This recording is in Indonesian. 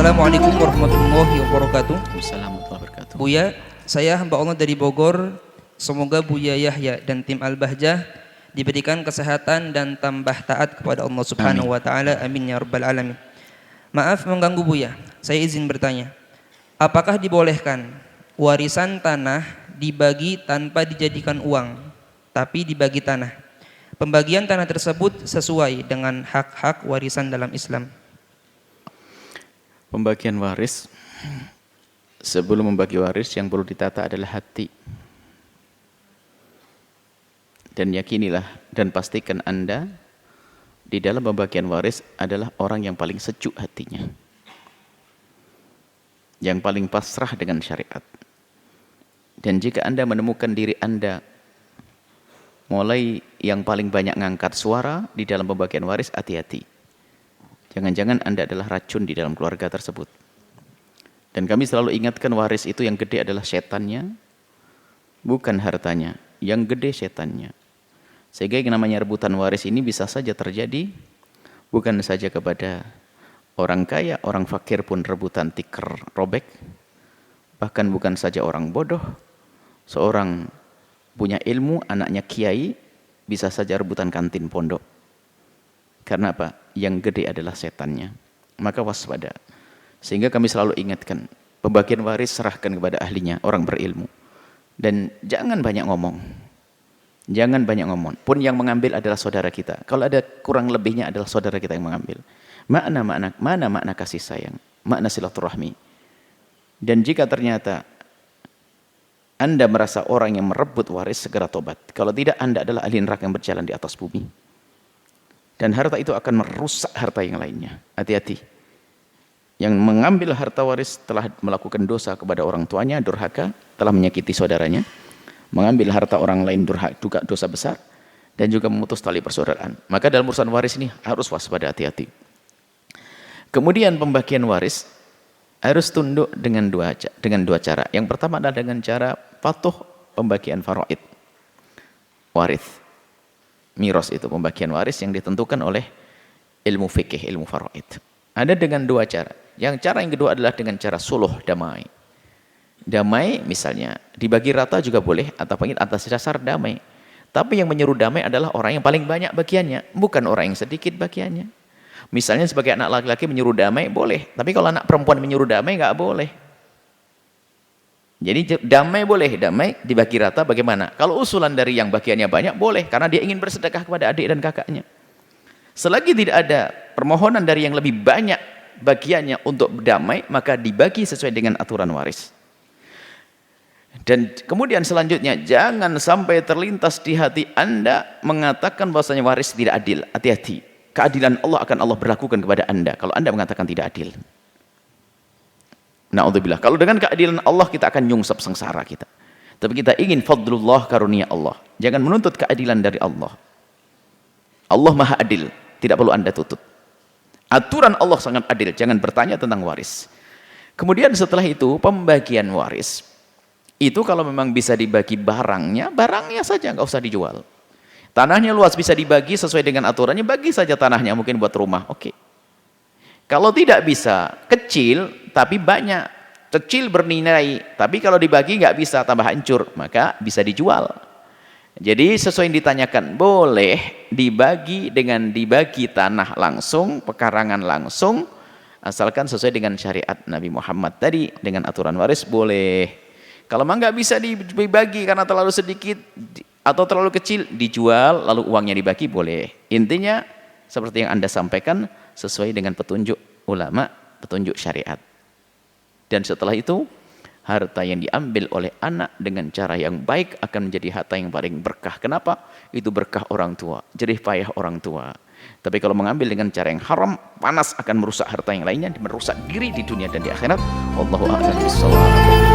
Assalamualaikum warahmatullahi wabarakatuh. Assalamualaikum warahmatullahi wabarakatuh. Buya, saya hamba Allah dari Bogor. Semoga Buya Yahya dan tim Al-Bahjah diberikan kesehatan dan tambah taat kepada Allah Subhanahu wa taala. Amin ya rabbal alamin. Maaf mengganggu Buya. Saya izin bertanya. Apakah dibolehkan warisan tanah dibagi tanpa dijadikan uang, tapi dibagi tanah? Pembagian tanah tersebut sesuai dengan hak-hak warisan dalam Islam. Pembagian waris, sebelum membagi waris yang perlu ditata adalah hati. Dan yakinilah dan pastikan Anda di dalam pembagian waris adalah orang yang paling sejuk hatinya, yang paling pasrah dengan syariat. Dan jika Anda menemukan diri Anda mulai yang paling banyak ngangkat suara di dalam pembagian waris, hati-hati. Jangan-jangan Anda adalah racun di dalam keluarga tersebut. Dan kami selalu ingatkan waris itu yang gede adalah setannya, bukan hartanya. Yang gede setannya. Sehingga yang namanya rebutan waris ini bisa saja terjadi bukan saja kepada orang kaya, orang fakir pun rebutan tikar robek. Bahkan bukan saja orang bodoh, seorang punya ilmu, anaknya kiai, bisa saja rebutan kantin pondok. Karena apa? Yang gede adalah setannya. Maka waspada. Sehingga kami selalu ingatkan, pembagian waris serahkan kepada ahlinya, orang berilmu. Dan jangan banyak ngomong. Jangan banyak ngomong. Pun yang mengambil adalah saudara kita. Kalau ada kurang lebihnya adalah saudara kita yang mengambil. Mana makna kasih sayang? Makna silaturahmi. Dan jika ternyata Anda merasa orang yang merebut waris, segera tobat. Kalau tidak, Anda adalah ahli neraka yang berjalan di atas bumi. Dan harta itu akan merusak harta yang lainnya. Hati-hati. Yang mengambil harta waris telah melakukan dosa kepada orang tuanya, durhaka, telah menyakiti saudaranya. Mengambil harta orang lain durhaka, dosa besar. Dan juga memutus tali persaudaraan. Maka dalam urusan waris ini harus waspada, hati-hati. Kemudian pembagian waris harus tunduk dengan dua cara. Yang pertama adalah dengan cara patuh pembagian faraid. Waris. Miros itu pembagian waris yang ditentukan oleh ilmu fikih, ilmu faraid. Ada dengan dua cara. Yang cara yang kedua adalah dengan cara suluh, damai. Damai misalnya dibagi rata juga boleh atau atas dasar damai. Tapi yang menyuruh damai adalah orang yang paling banyak bagiannya, bukan orang yang sedikit bagiannya. Misalnya sebagai anak laki-laki menyuruh damai boleh, tapi kalau anak perempuan menyuruh damai nggak boleh. Jadi damai boleh, damai dibagi rata bagaimana? Kalau usulan dari yang bagiannya banyak boleh, karena dia ingin bersedekah kepada adik dan kakaknya. Selagi tidak ada permohonan dari yang lebih banyak bagiannya untuk damai, maka dibagi sesuai dengan aturan waris. Dan kemudian selanjutnya, jangan sampai terlintas di hati Anda mengatakan bahwasanya waris tidak adil. Hati-hati. Keadilan Allah akan Allah berlakukan kepada Anda kalau Anda mengatakan tidak adil. Na'udzubillah. Kalau dengan keadilan Allah kita akan nyungsep sengsara kita. Tapi kita ingin fadlullah, karunia Allah. Jangan menuntut keadilan dari Allah. Allah maha adil. Tidak perlu Anda tuntut. Aturan Allah sangat adil. Jangan bertanya tentang waris. Kemudian setelah itu pembagian waris. Itu kalau memang bisa dibagi barangnya saja, nggak usah dijual. Tanahnya luas bisa dibagi sesuai dengan aturannya, bagi saja tanahnya mungkin buat rumah. Oke. Kalau tidak bisa, kecil tapi banyak. Kecil bernilai, tapi kalau dibagi nggak bisa, tambah hancur, maka bisa dijual. Jadi sesuai yang ditanyakan, boleh dibagi dengan dibagi tanah langsung, pekarangan langsung, asalkan sesuai dengan syariat Nabi Muhammad tadi, dengan aturan waris boleh. Kalau memang nggak bisa dibagi karena terlalu sedikit atau terlalu kecil, dijual lalu uangnya dibagi boleh. Intinya seperti yang Anda sampaikan, sesuai dengan petunjuk ulama, petunjuk syariat. Dan setelah itu, harta yang diambil oleh anak dengan cara yang baik akan menjadi harta yang paling berkah. Kenapa? Itu berkah orang tua, jerih payah orang tua. Tapi kalau mengambil dengan cara yang haram, panas akan merusak harta yang lainnya, merusak diri di dunia dan di akhirat. Wallahu a'lam bishawab.